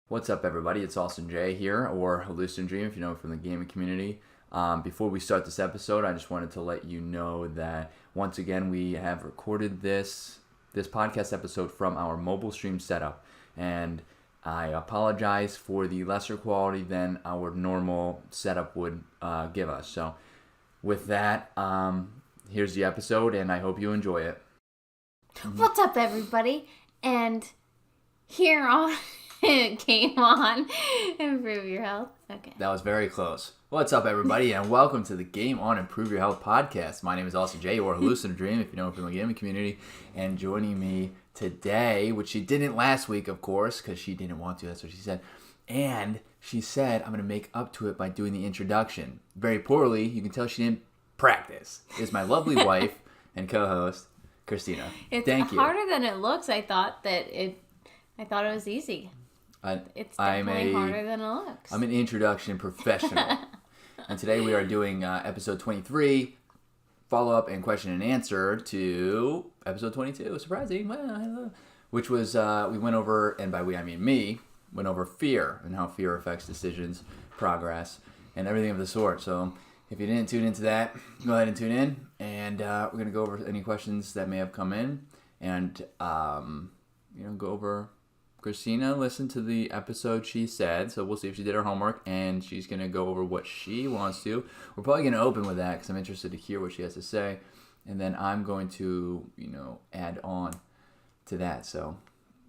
What's up, everybody? It's Austin J here, or hallucinodream if you know from the gaming community. Before we start this episode, I just wanted to let you know that once again we have recorded this podcast episode from our mobile stream setup, and I apologize for the lesser quality than our normal setup would give us. So, with that, here's the episode, and I hope you enjoy it. What's up, everybody? And here on Game On, Improve Your Health. Okay. That was very close. What's up, everybody, and welcome to the Game On Improve Your Health podcast. My name is Austin J, or hallucinodream if you know from the gaming community, and joining me today, which she didn't last week, of course, because she didn't want to. That's what she said. And she said, I'm going to make up to it by doing the introduction. Very poorly. You can tell she didn't practice. Is my lovely wife and co-host, Christina. It's harder than it looks. I thought it was easy. It's definitely harder than it looks. I'm an introduction professional. And today we are doing episode 23, follow-up and question and answer to episode 22. Surprising. Which was, we went over, and by we I mean me, went over fear and how fear affects decisions, progress, and everything of the sort. So if you didn't tune into that, go ahead and tune in. And we're going to go over any questions that may have come in. And, go over... Christina listened to the episode she said, so we'll see if she did her homework, and she's going to go over what she wants to. We're probably going to open with that because I'm interested to hear what she has to say, and then I'm going to, add on to that. So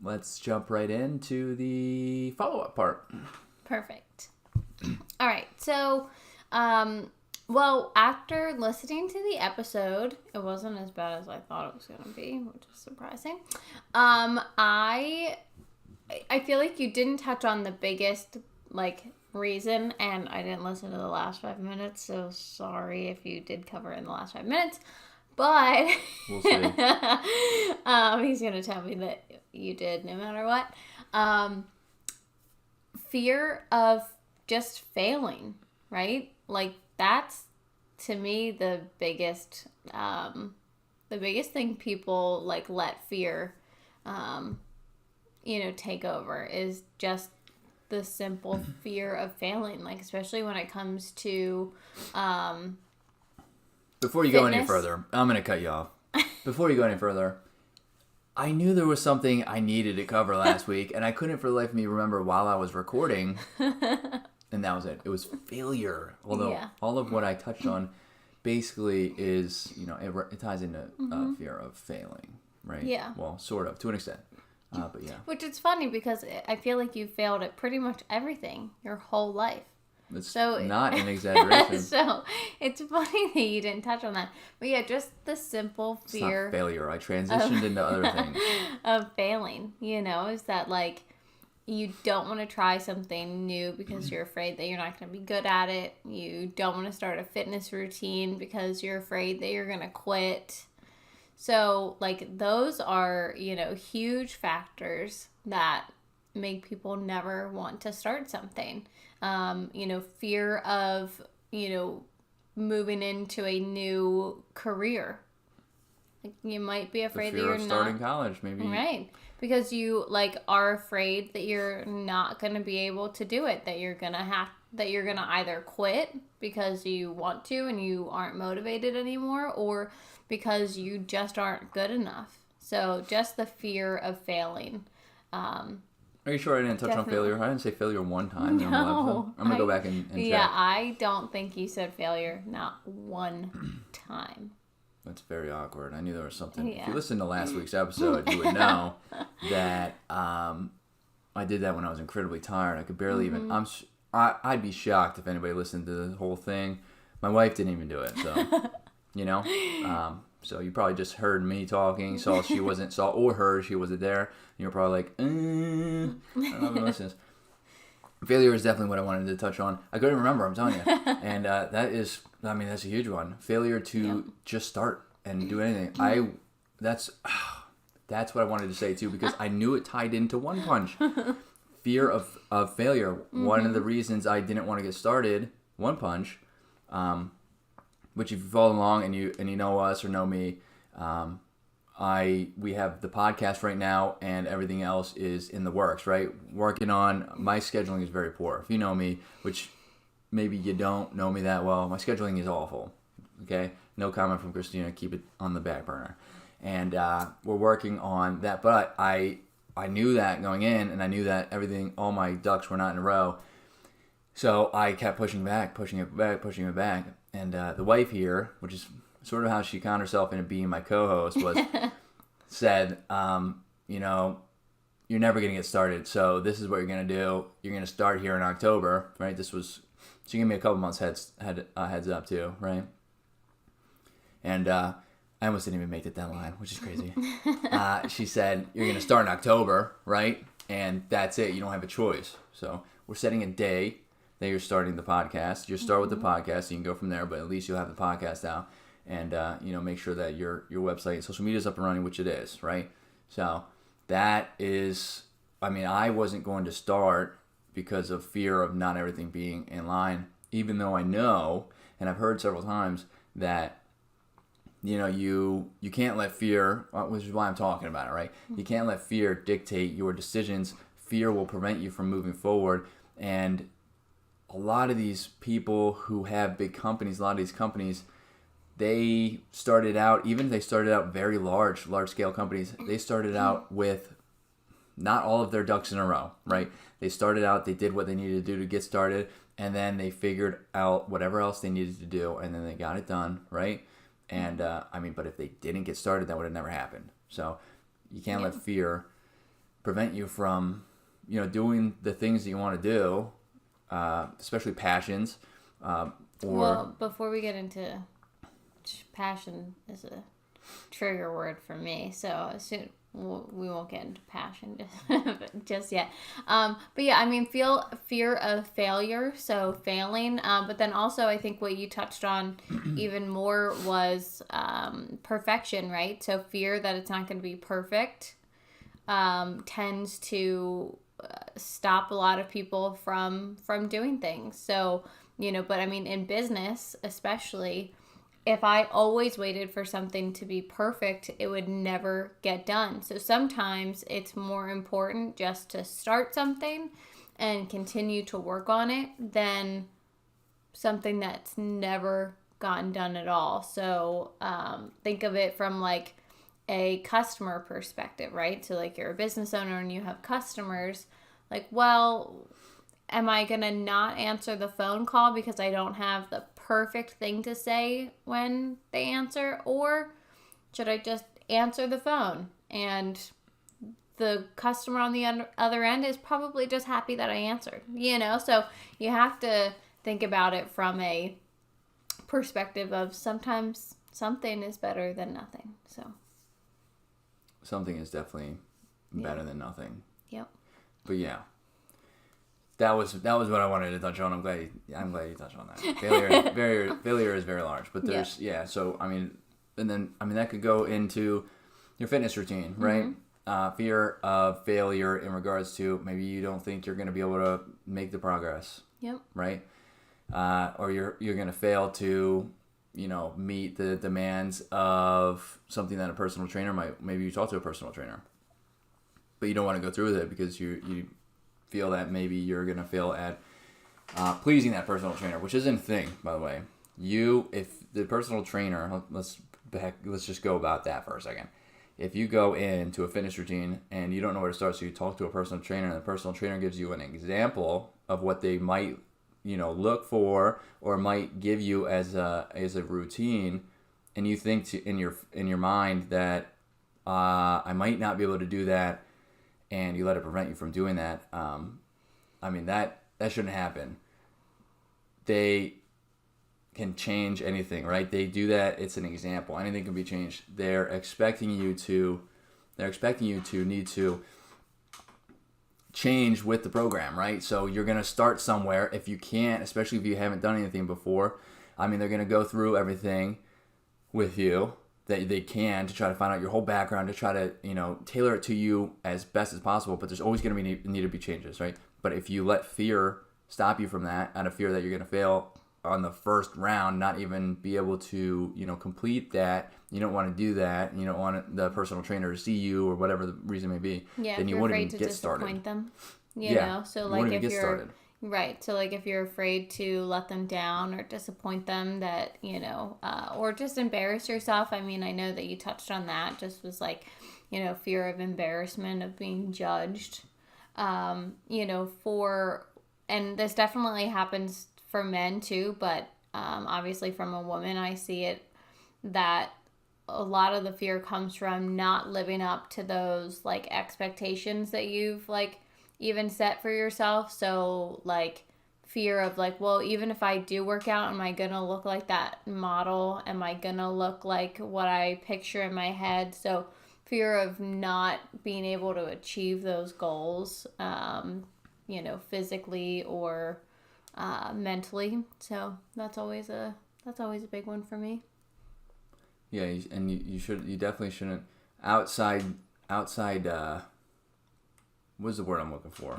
let's jump right into the follow-up part. Perfect. All right, so, after listening to the episode, it wasn't as bad as I thought it was going to be, which is surprising. I feel like you didn't touch on the biggest, reason, and I didn't listen to the last 5 minutes, so sorry if you did cover it in the last 5 minutes, but we'll see. He's going to tell me that you did no matter what. Fear of just failing, right? That's, to me, the biggest thing people, let fear, take over is just the simple fear of failing, especially when it comes to Before you fitness. go any further, I'm going to cut you off. Before you go any further, I knew there was something I needed to cover last week, and I couldn't for the life of me remember while I was recording, and that was it. It was failure. Although all of what I touched on basically is, it ties into fear of failing, right? Yeah. Well, sort of, to an extent. But yeah. Which is funny because I feel like you failed at pretty much everything your whole life. It's not an exaggeration. So it's funny that you didn't touch on that. But yeah, just the simple fear. It's not failure. I transitioned into other things. Of failing, is that you don't want to try something new because you're afraid that you're not going to be good at it. You don't want to start a fitness routine because you're afraid that you're going to quit. So, those are, huge factors that make people never want to start something. Fear of, moving into a new career. You might be afraid that you're not starting college, maybe. Right. Because you, are afraid that you're not going to be able to do it, that you're going to either quit because you want to and you aren't motivated anymore, or because you just aren't good enough. So just the fear of failing. Are you sure I didn't touch on failure? I didn't say failure one time. No. I'm going to go back and check. Yeah, I don't think you said failure not one time. That's very awkward. I knew there was something. Yeah. If you listened to last week's episode, you would know that I did that when I was incredibly tired. I could barely even... I'd be shocked if anybody listened to the whole thing. My wife didn't even do it, so... So you probably just heard me talking, saw she wasn't there, and you're probably like, I don't know if it listens. Failure is definitely what I wanted to touch on. I couldn't remember, I'm telling you. And that's a huge one. Failure to just start and do anything. That's what I wanted to say too, because I knew it tied into One Punch. Fear of failure. One of the reasons I didn't want to get started, One Punch, which if you follow along and you know us or know me, we have the podcast right now, and everything else is in the works, right? Working on, my scheduling is very poor. If you know me, which maybe you don't know me that well, my scheduling is awful. Okay, no comment from Christina. Keep it on the back burner, and we're working on that. But I knew that going in, and I knew that all my ducks were not in a row. So I kept pushing it back. And the wife here, which is sort of how she conned herself into being my co-host, said, you're never going to get started. So this is what you're going to do. You're going to start here in October, right? She gave me a couple months heads up too, right? And I almost didn't even make the deadline, which is crazy. She said, you're going to start in October, right? And that's it. You don't have a choice. So we're setting a day that you're starting the podcast. You start with the podcast, you can go from there, but at least you'll have the podcast out, and make sure that your website and social media is up and running, which it is, right? So that is, I wasn't going to start because of fear of not everything being in line, even though I know, and I've heard several times that you can't let fear, which is why I'm talking about it, right? You can't let fear dictate your decisions. Fear will prevent you from moving forward, and a lot of these people who have big companies, a lot of these companies, they started out, even if they started out very large scale companies, they started out with not all of their ducks in a row, right? They started out, they did what they needed to do to get started, and then they figured out whatever else they needed to do, and then they got it done, right? And, but if they didn't get started, that would have never happened. So you can't let fear prevent you from, doing the things that you want to do, especially passions. Well, before we get into passion, is a trigger word for me, so soon we won't get into passion just yet. But yeah, fear of failure, so failing. But then also, I think what you touched on even more was perfection, right? So fear that it's not going to be perfect tends to stop a lot of people from doing things. So, but in business especially, if I always waited for something to be perfect, it would never get done. So sometimes it's more important just to start something and continue to work on it than something that's never gotten done at all. So think of it from like a customer perspective, right? So like you're a business owner and you have customers, like, well, am I going to not answer the phone call because I don't have the perfect thing to say when they answer? Or should I just answer the phone? And the customer on the other end is probably just happy that I answered, So you have to think about it from a perspective of sometimes something is better than nothing. So something is definitely better than nothing. Yep. But yeah, that was what I wanted to touch on. I'm glad you touched on that. Failure is very large, but there's So and then that could go into your fitness routine, right? Mm-hmm. Fear of failure in regards to maybe you don't think you're going to be able to make the progress. Yep. Right. Or you're going to fail to meet the demands of something that a personal trainer might. Maybe you talk to a personal trainer, but you don't want to go through with it because you feel that maybe you're going to fail at pleasing that personal trainer, which isn't a thing, by the way. If the personal trainer, let's just go about that for a second. If you go into a fitness routine and you don't know where to start, so you talk to a personal trainer, and the personal trainer gives you an example of what they might look for or might give you as a routine, and you think in your mind that I might not be able to do that, and you let it prevent you from doing that, that shouldn't happen. They can change anything, right? They do that. It's an example. Anything can be changed. They're expecting you to need to change with the program, right? So you're going to start somewhere. If you can't, especially if you haven't done anything before, they're going to go through everything with you that they can to try to find out your whole background, to try to, tailor it to you as best as possible. But there's always going to need to be changes, right? But if you let fear stop you from that, out of fear that you're going to fail, on the first round, not even be able to, complete that, you don't want to do that, and you don't want the personal trainer to see you or whatever the reason may be, then you wouldn't even get started. Them, you know? So like if you're started. Right. So like if you're afraid to let them down or disappoint them, that, or just embarrass yourself. I mean, I know that you touched on that, just was like, fear of embarrassment, of being judged, and this definitely happens for men too, but obviously from a woman, I see it that a lot of the fear comes from not living up to those like expectations that you've like even set for yourself. So like fear of like, well, even if I do work out, am I gonna look like that model? Am I gonna look like what I picture in my head? So fear of not being able to achieve those goals, physically or mentally. So that's always a big one for me. Yeah, and you definitely shouldn't outside what's the word I'm looking for?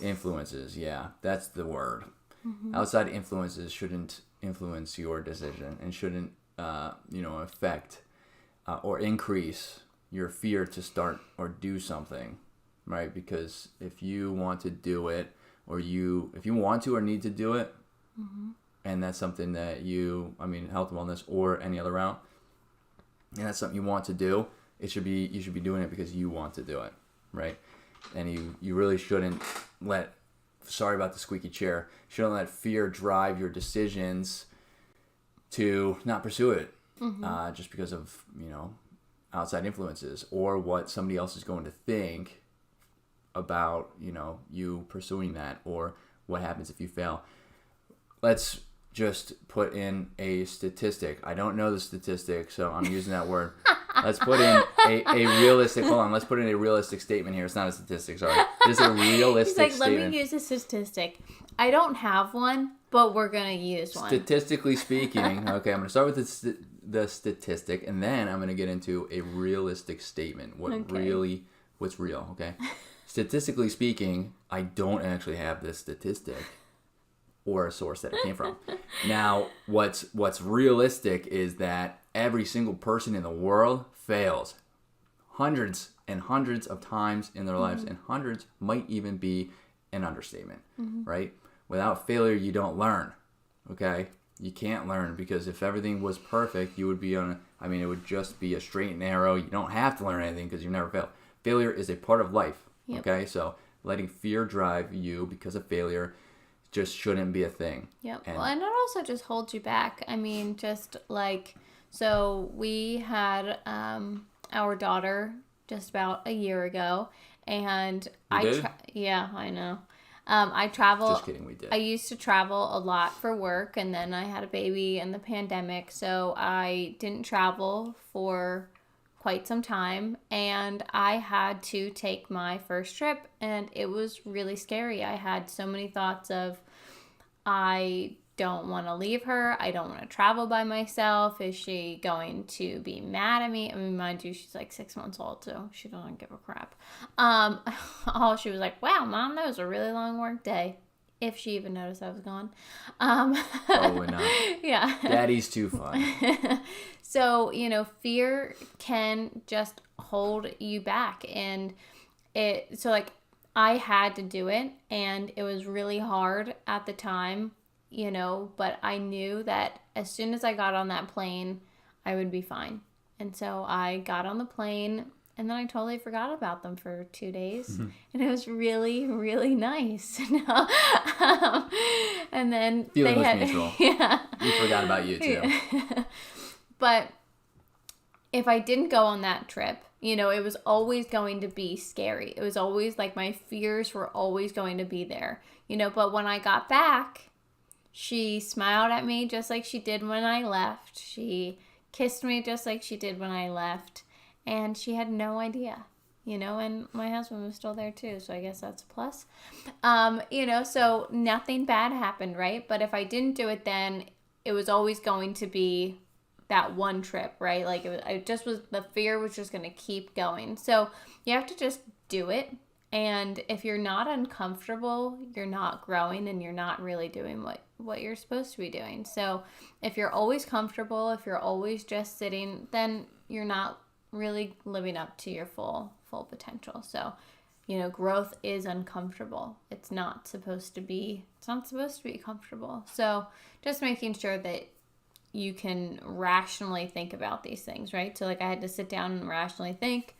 Influences, yeah, that's the word. Mm-hmm. Outside influences shouldn't influence your decision and shouldn't affect or increase your fear to start or do something, right? Because if you want to do it, or if you want to or need to do it, mm-hmm. and that's something that health and wellness or any other route, and that's something you want to do, you should be doing it because you want to do it, right? And you really shouldn't sorry about the squeaky chair, shouldn't let fear drive your decisions to not pursue it, mm-hmm. Just because of, outside influences or what somebody else is going to think about, you pursuing that, or what happens if you fail. Let's just put in a statistic. I don't know the statistic, so I'm using that word. Let's put in a realistic, hold on, let's put in a realistic statement here. It's not a statistic, sorry. It's a realistic statement. Let me use a statistic. I don't have one, but we're going to use one. Statistically speaking, okay, I'm going to start with the statistic, and then I'm going to get into a realistic statement. What's real, okay? Statistically speaking, I don't actually have this statistic or a source that it came from. Now, what's realistic is that every single person in the world fails hundreds and hundreds of times in their lives, and hundreds might even be an understatement, right? Without failure, you don't learn, okay? You can't learn, because if everything was perfect, you would be it would just be a straight and narrow. You don't have to learn anything because you've never failed. Failure is a part of life, okay? So letting fear drive you because of failure just shouldn't be a thing. Yep. And it also just holds you back. Just like, so we had our daughter just about a year ago, and yeah, I know. I travel. Just kidding, we did. I used to travel a lot for work, and then I had a baby in the pandemic, so I didn't travel for quite some time, and I had to take my first trip, and it was really scary. I had so many thoughts of, I don't want to leave her. I don't want to travel by myself. Is she going to be mad at me? Mind you, she's like 6 months old, so she doesn't give a crap. She was like, wow, Mom, that was a really long work day. If she even noticed I was gone. Probably not. Yeah. Daddy's too fun. So, fear can just hold you back. And I had to do it, and it was really hard at the time, but I knew that as soon as I got on that plane, I would be fine. And so I got on the plane, and then I totally forgot about them for 2 days. Mm-hmm. And it was really, really nice. And then feeling was mutual. Yeah. We forgot about you too. But if I didn't go on that trip, it was always going to be scary. It was always like my fears were always going to be there, but when I got back, she smiled at me just like she did when I left. She kissed me just like she did when I left. And she had no idea, and my husband was still there too. So I guess that's a plus. So nothing bad happened, right? But if I didn't do it then, it was always going to be that one trip, right? Like the fear was just going to keep going. So you have to just do it And if you're not uncomfortable, you're not growing and you're not really doing what you're supposed to be doing. So if you're always comfortable, if you're always just sitting, then you're not really living up to your full potential. So, growth is uncomfortable. It's not supposed to be comfortable. So just making sure that you can rationally think about these things, right? So like I had to sit down and rationally think,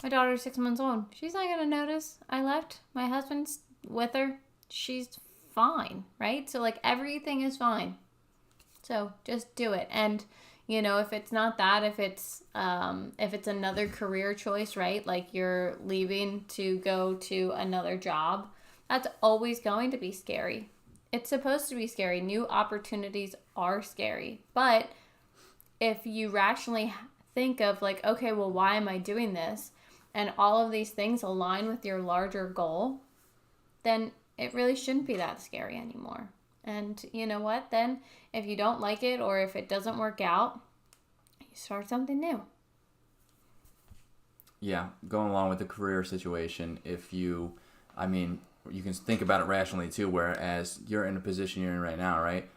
my daughter's 6 months old. She's not going to notice I left. My husband's with her. She's fine, right? So like everything is fine. So just do it. And if it's not that, if it's another career choice, right? Like you're leaving to go to another job, that's always going to be scary. It's supposed to be scary. New opportunities are scary. But if you rationally think of like, okay, well, why am I doing this? And all of these things align with your larger goal, then it really shouldn't be that scary anymore. And you know what? Then if you don't like it or if it doesn't work out, you start something new. Yeah, going along with the career situation, you can think about it rationally too, whereas you're in a position you're in right now, right?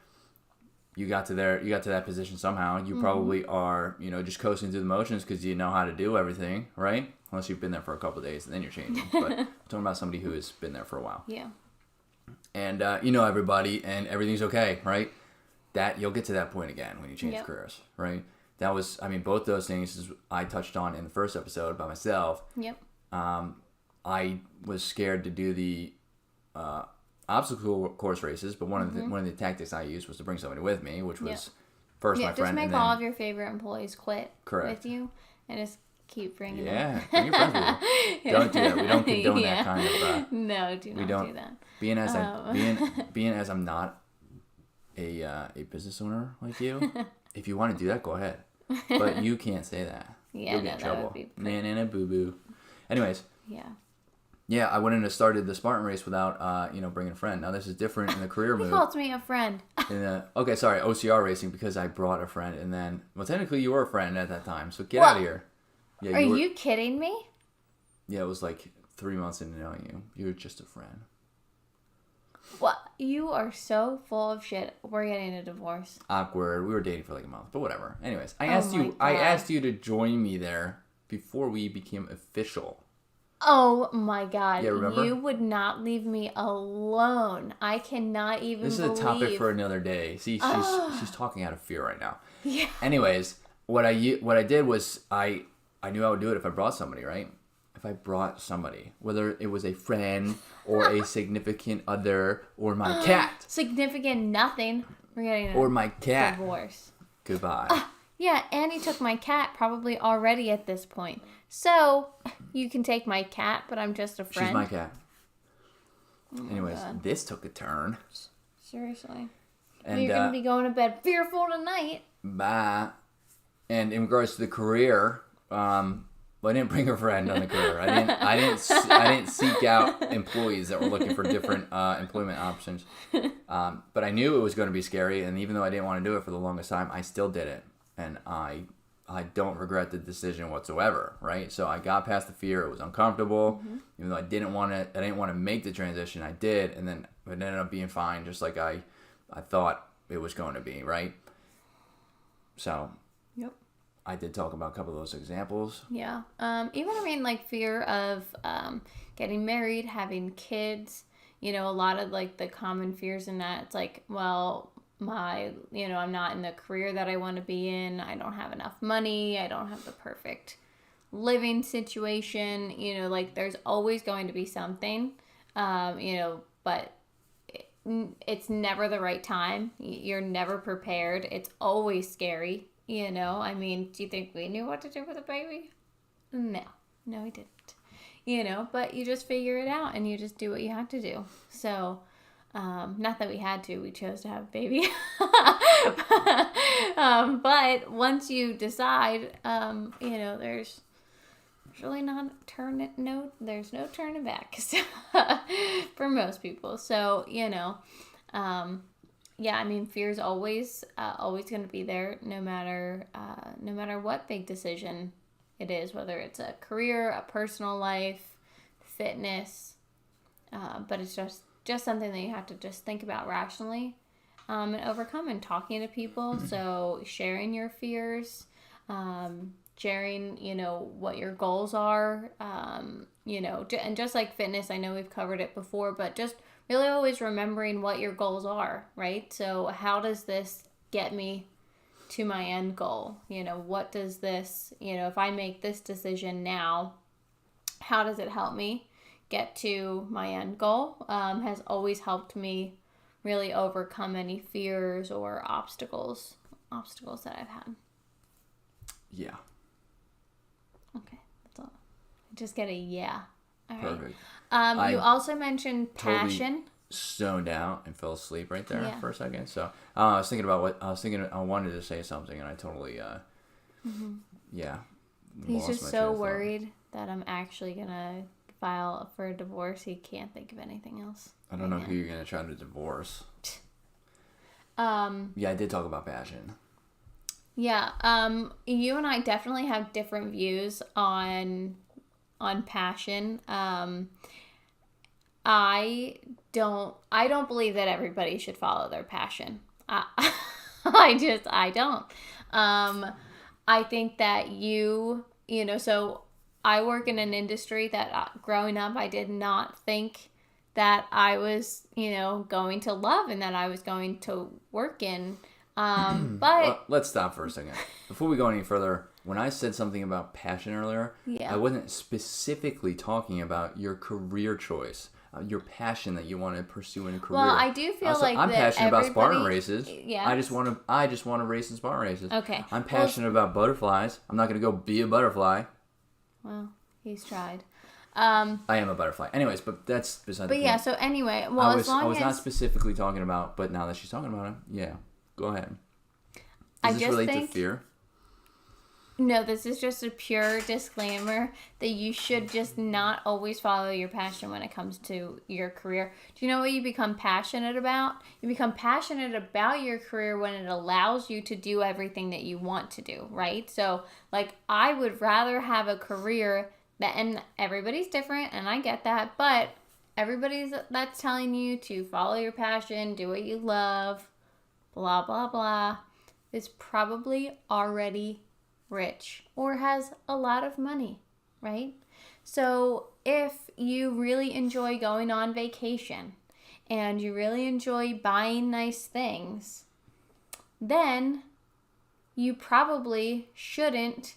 You got to that position somehow. You probably are, just coasting through the motions because you know how to do everything, right? Unless you've been there for a couple of days and then you're changing. But I'm talking about somebody who has been there for a while. Yeah. And you know everybody and everything's okay, right? That you'll get to that point again when you change careers, right? That was, both those things I touched on in the first episode by myself. Yep. I was scared to do the obstacle course races, but one of the tactics I used was to bring somebody with me, which was first my friend. Just make all of your favorite employees quit with you, and just keep bringing them. Yeah, bring your friends with you. Don't do that. We don't condone that kind of. No, do not do that. Being as I'm not a business owner like you, if you want to do that, go ahead. But you can't say that. You'll get in trouble. That would be man and a boo boo. Anyways. Yeah. Yeah, I went in and started the Spartan race without, bringing a friend. Now, this is different in the career move. He called me a friend. OCR racing, because I brought a friend, and then, well, technically you were a friend at that time, so get out of here. Yeah, you kidding me? Yeah, it was like 3 months into knowing you. You were just a friend. What? You are so full of shit. We're getting a divorce. Awkward. We were dating for like a month, but whatever. Anyways, I asked you to join me there before we became official. Oh my God. Yeah, remember? You would not leave me alone. I cannot even This is a topic for another day. See, she's talking out of fear right now. Yeah. Anyways, what I did was I knew I would do it if I brought somebody, right? If I brought somebody, whether it was a friend or a significant other or my cat. Significant nothing. We're getting my cat. Divorce. Goodbye. Yeah, and he took my cat probably already at this point. So, you can take my cat, but I'm just a friend. She's my cat. Anyways, this took a turn. Seriously. And you're going to be going to bed fearful tonight. Bye. And in regards to the career, I didn't bring a friend on the career. I didn't seek out employees that were looking for different employment options. But I knew it was going to be scary, and even though I didn't want to do it for the longest time, I still did it. And I don't regret the decision whatsoever, right? So I got past the fear. It was uncomfortable. Even though I didn't want to make the transition, I did, and then it ended up being fine, just like I thought it was going to be, right? So Yep. I did talk about a couple of those examples. Yeah. Fear of getting married, having kids, a lot of like the common fears in that. It's like, well, I'm not in the career that I want to be in. I don't have enough money. I don't have the perfect living situation. There's always going to be something, but it's never the right time. You're never prepared. It's always scary. Do you think we knew what to do with a baby? No, we didn't. But you just figure it out and you just do what you have to do. So, not that we had to, we chose to have a baby. But once you decide, there's really there's no turning back for most people. So, fear is always going to be there, no matter what big decision it is, whether it's a career, a personal life, fitness, but it's just something that you have to just think about rationally and overcome, and talking to people. So sharing your fears, sharing, what your goals are, and just like fitness, I know we've covered it before, but just really always remembering what your goals are, right? So how does this get me to my end goal? What does this, if I make this decision now, how does it help me get to my end goal? Has always helped me really overcome any fears or obstacles that I've had. Yeah. Okay, that's all. Just get a yeah. All right. Perfect. You also mentioned passion. Totally zoned out and fell asleep right there for a second. So I was thinking about what I was thinking. I wanted to say something, and I totally, He's just so worried that I'm actually gonna file for a divorce. He can't think of anything else. I don't know who you're gonna try to divorce. Yeah, I did talk about passion. Yeah. You and I definitely have different views on passion. I don't believe that everybody should follow their passion. I don't. I think that so I work in an industry that growing up, I did not think that I was, going to love and that I was going to work in. But well, let's stop for a second. Before we go any further, when I said something about passion earlier, I wasn't specifically talking about your career choice, your passion that you want to pursue in a career. Well, I do feel like I'm passionate about Spartan races. Yeah. I just want to race in Spartan races. Okay. I'm passionate about butterflies. I'm not going to go be a butterfly. Well, he's tried. I am a butterfly. Anyways, but that's beside the point. But yeah, so anyway, well, I was not specifically talking about, but now that she's talking about it, yeah. Go ahead. Does this relate to fear? No, this is just a pure disclaimer that you should just not always follow your passion when it comes to your career. Do you know what you become passionate about? You become passionate about your career when it allows you to do everything that you want to do, right? So, like, I would rather have a career that, and everybody's different, and I get that, but everybody's that's telling you to follow your passion, do what you love, blah, blah, blah, is probably already rich or has a lot of money, right? So if you really enjoy going on vacation and you really enjoy buying nice things, then you probably shouldn't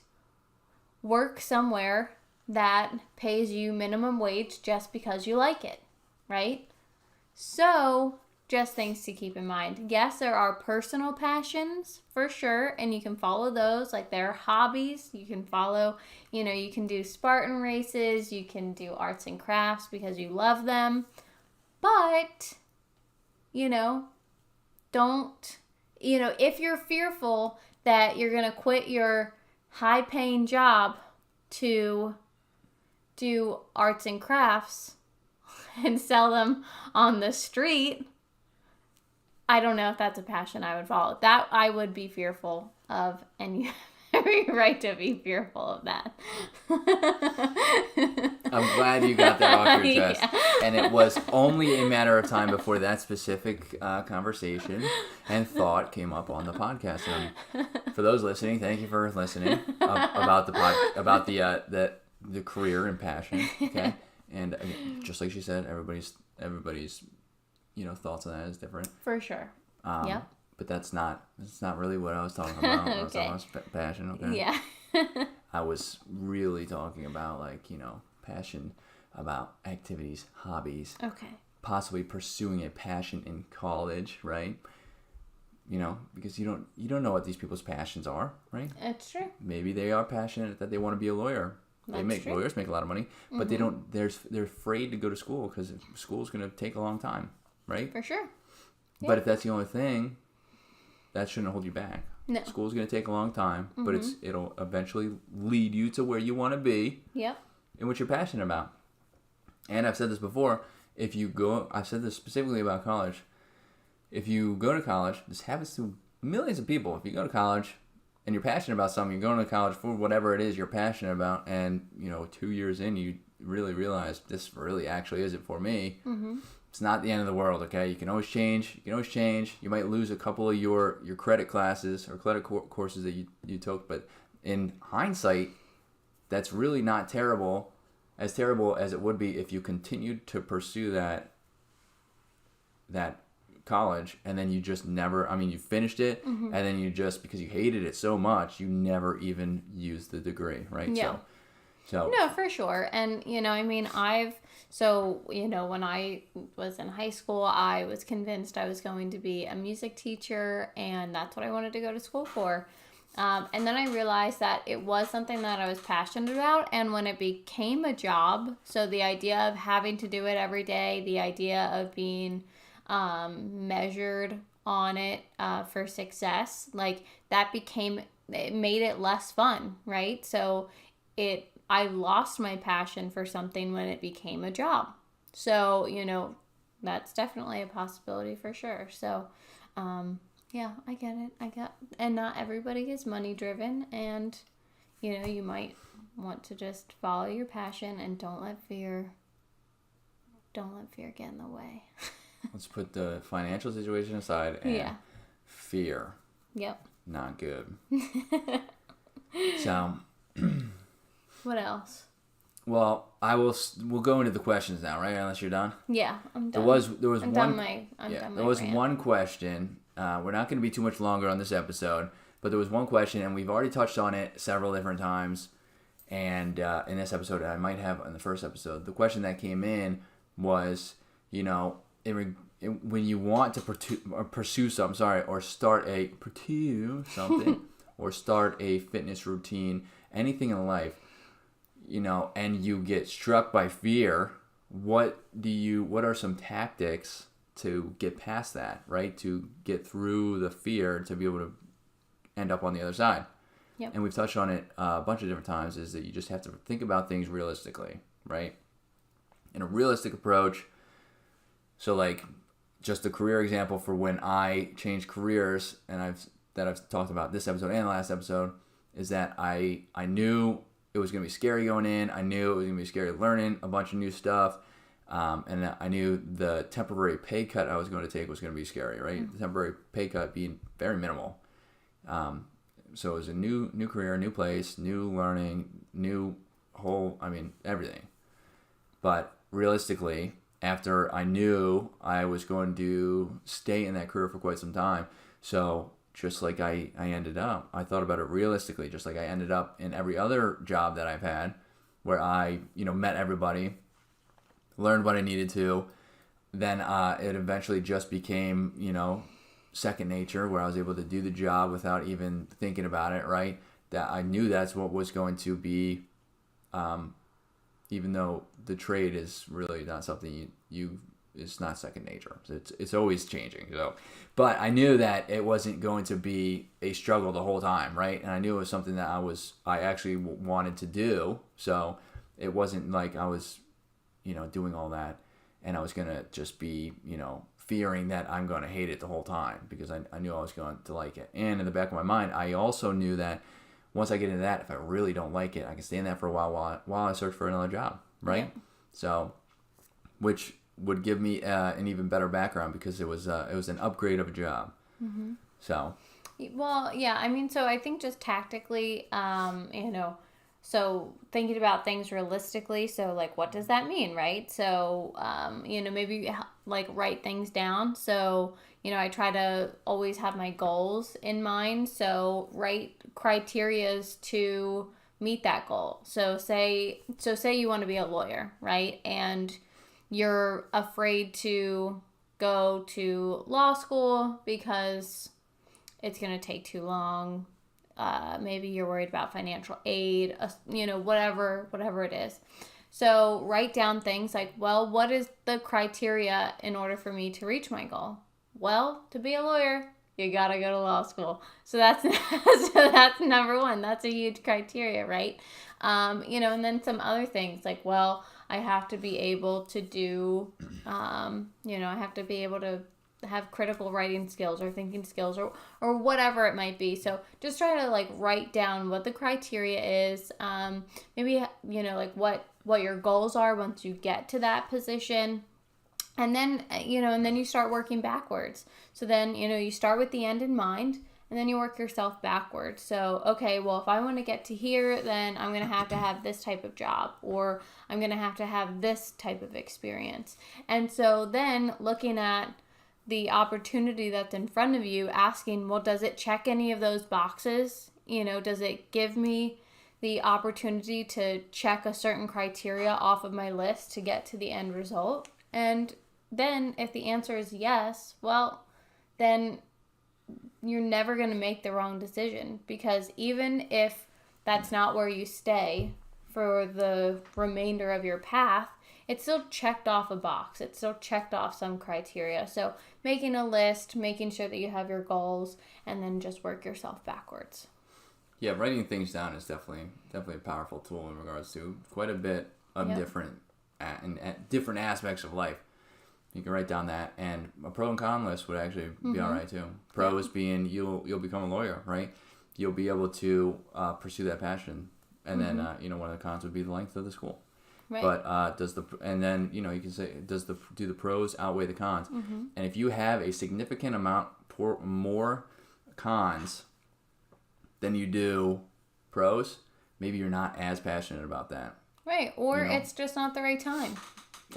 work somewhere that pays you minimum wage just because you like it, right? So just things to keep in mind. Yes, there are personal passions for sure, and you can follow those. Like, there are hobbies you can follow. You can do Spartan races, you can do arts and crafts because you love them. But, don't, if you're fearful that you're going to quit your high-paying job to do arts and crafts and sell them on the street, I don't know if that's a passion I would follow. That I would be fearful of, and you have every right to be fearful of that. I'm glad you got that off your chest. Yeah. And it was only a matter of time before that specific conversation and thought came up on the podcast. And for those listening, thank you for listening about the career and passion. Okay, and just like she said, everybody's thoughts on that is different. For sure. Yep. But that's not really what I was talking about. I was talking about passion. Okay. Yeah. I was really talking about passion about activities, hobbies. Okay. Possibly pursuing a passion in college, right? Because you don't know what these people's passions are, right? That's true. Maybe they are passionate that they want to be a lawyer. Lawyers make a lot of money, but they're afraid to go to school because school's going to take a long time. Right? For sure. Yeah. But if that's the only thing, that shouldn't hold you back. No. School's going to take a long time, but it'll eventually lead you to where you want to be. Yep. And what you're passionate about. And I've said this before, I've said this specifically about college. If you go to college, this happens to millions of people. If you go to college and you're passionate about something, you're going to college for whatever it is you're passionate about, and 2 years in, you really realize this really actually isn't for me. Mm-hmm. It's not the end of the world, okay? You can always change. You might lose a couple of your credit classes or credit courses that you took, but in hindsight, that's really not terrible as it would be if you continued to pursue that college, and then you just never, you finished it, and then you just, because you hated it so much, you never even used the degree, right? Yeah. So No, for sure. And, when I was in high school, I was convinced I was going to be a music teacher, and that's what I wanted to go to school for. And then I realized that it was something that I was passionate about, and when it became a job, so the idea of having to do it every day, the idea of being measured on it for success, like that it made it less fun, right? So I lost my passion for something when it became a job. So, that's definitely a possibility for sure. So, yeah, I get it. And not everybody is money driven, and, you might want to just follow your passion and don't let fear get in the way. Let's put the financial situation aside, and fear. Yep. Not good. So... What else? Well, we'll go into the questions now, right? Unless you're done. Yeah, I'm done. There was one one question. We're not going to be too much longer on this episode, but there was one question, and we've already touched on it several different times. And in this episode, I might have in the first episode, the question that came in was, when you want to pursue something, or start a fitness routine, anything in life, and you get struck by fear, what are some tactics to get past that, right? To get through the fear to be able to end up on the other side. Yep. And we've touched on it a bunch of different times, is that you just have to think about things realistically, right? In a realistic approach, so like just a career example for when I changed careers, and I've talked about this episode and the last episode, is that I knew it was going to be scary going in. I knew it was going to be scary learning a bunch of new stuff. And I knew the temporary pay cut I was going to take was going to be scary, right? Mm-hmm. The temporary pay cut being very minimal. So it was a new career, new place, new learning, everything. But realistically, after I knew I was going to stay in that career for quite some time, so just like I ended up, I thought about it realistically, just like I ended up in every other job that I've had, where I, met everybody, learned what I needed to, then it eventually just became, second nature, where I was able to do the job without even thinking about it, right? That I knew that's what was going to be, even though the trade is really not something it's not second nature. It's always changing. So, but I knew that it wasn't going to be a struggle the whole time, right? And I knew it was something that I actually wanted to do. So it wasn't like I was, doing all that, and I was gonna just be, fearing that I'm gonna hate it the whole time, because I knew I was going to like it. And in the back of my mind, I also knew that once I get into that, if I really don't like it, I can stay in that for a while I search for another job, right? Yeah. So, which would give me an even better background, because it was an upgrade of a job. Mm-hmm. So, well, yeah, so I think just tactically, so thinking about things realistically, so like, what does that mean, right? So, maybe like write things down. So, I try to always have my goals in mind. So write criterias to meet that goal. So say you want to be a lawyer, right? And you're afraid to go to law school because it's going to take too long. Maybe you're worried about financial aid, whatever it is. So write down things like, well, what is the criteria in order for me to reach my goal? Well, to be a lawyer, you got to go to law school. So that's number one. That's a huge criteria, right? And then some other things like, well, I have to be able to do, I have to be able to have critical writing skills or thinking skills or whatever it might be. So just try to like write down what the criteria is. Maybe, you know, like what your goals are once you get to that position. And then, you know, and then you start working backwards. So then, you know, you start with the end in mind and then you work yourself backwards. So, okay, well, if I want to get to here, then I'm going to have this type of job, or I'm going to have this type of experience. And so then looking at the opportunity that's in front of you, asking, well, does it check any of those boxes? You know, does it give me the opportunity to check a certain criteria off of my list to get to the end result? And then if the answer is yes, well, then you're never going to make the wrong decision, because even if that's not where you stay for the remainder of your path, it's still checked off a box. It's still checked off some criteria. So making a list, making sure that you have your goals, and then just work yourself backwards. Yeah, writing things down is definitely a powerful tool in regards to quite a bit of different aspects of life. You can write down that, and a pro and con list would actually be all right too. Pros being you'll become a lawyer, right? You'll be able to pursue that passion, and then you know, one of the cons would be the length of the school. Right. But you can say, do the pros outweigh the cons? And if you have a significant amount more cons than you do pros, maybe you're not as passionate about that. Right, or it's just not the right time.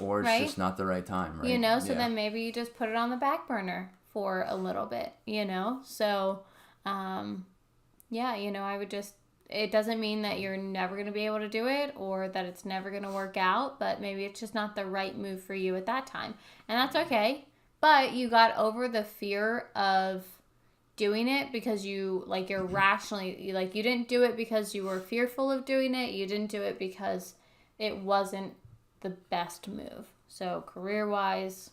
Or it's just not the right time, right? You know, so then maybe you just put it on the back burner for a little bit, you know? So, you know, I would just, it doesn't mean that you're never going to be able to do it or that it's never going to work out, but maybe it's just not the right move for you at that time. And that's okay. But you got over the fear of doing it because you're rationally, like, you didn't do it because you were fearful of doing it. You didn't do it because it wasn't the best move. So career-wise,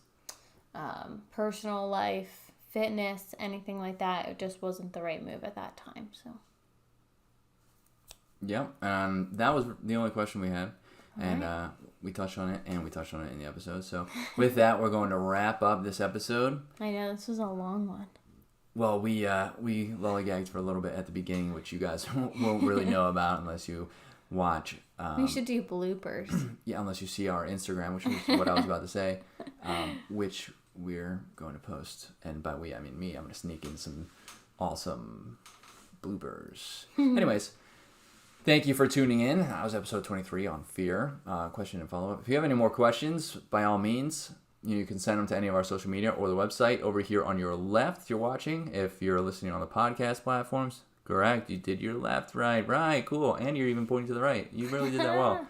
personal life, fitness, anything like that, it just wasn't the right move at that time. So that was the only question we had. And we touched on it, and we touched on it in the episode. So with that, we're going to wrap up this episode. I know, this was a long one. Well, we lollygagged for a little bit at the beginning, which you guys won't really know about unless you watch. We should do bloopers. Yeah, unless you see our Instagram, which is what I was about to say, which we're going to post. And by we, I mean me. I'm going to sneak in some awesome bloopers. Anyways, thank you for tuning in. That was episode 23 on fear. Question and follow-up. If you have any more questions, by all means, you can send them to any of our social media or the website over here on your left if you're watching. If you're listening on the podcast platforms, correct. You did your left, right, cool. And you're even pointing to the right. You really did that well.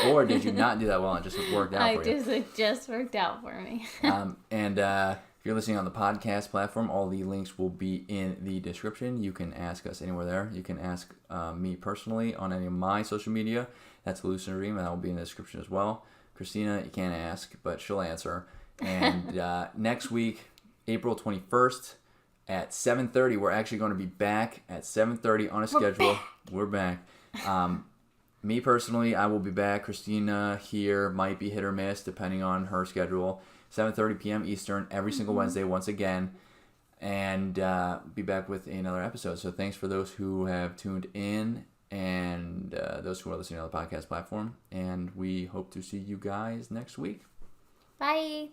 Or did you not do that well and just worked out for you? It just worked out for me. If you're listening on the podcast platform, all the links will be in the description. You can ask us anywhere there. You can ask me personally on any of my social media. That's hallucinodream, and that will be in the description as well. Christina, you can't ask, but she'll answer. And next week, April 21st at 7:30, we're actually going to be back at 7:30 on a schedule. We're back. Me personally, I will be back. Christina here might be hit or miss depending on her schedule. 7:30 p.m. Eastern every single Wednesday once again. And be back with another episode. So thanks for those who have tuned in and those who are listening on the podcast platform. And we hope to see you guys next week. Bye.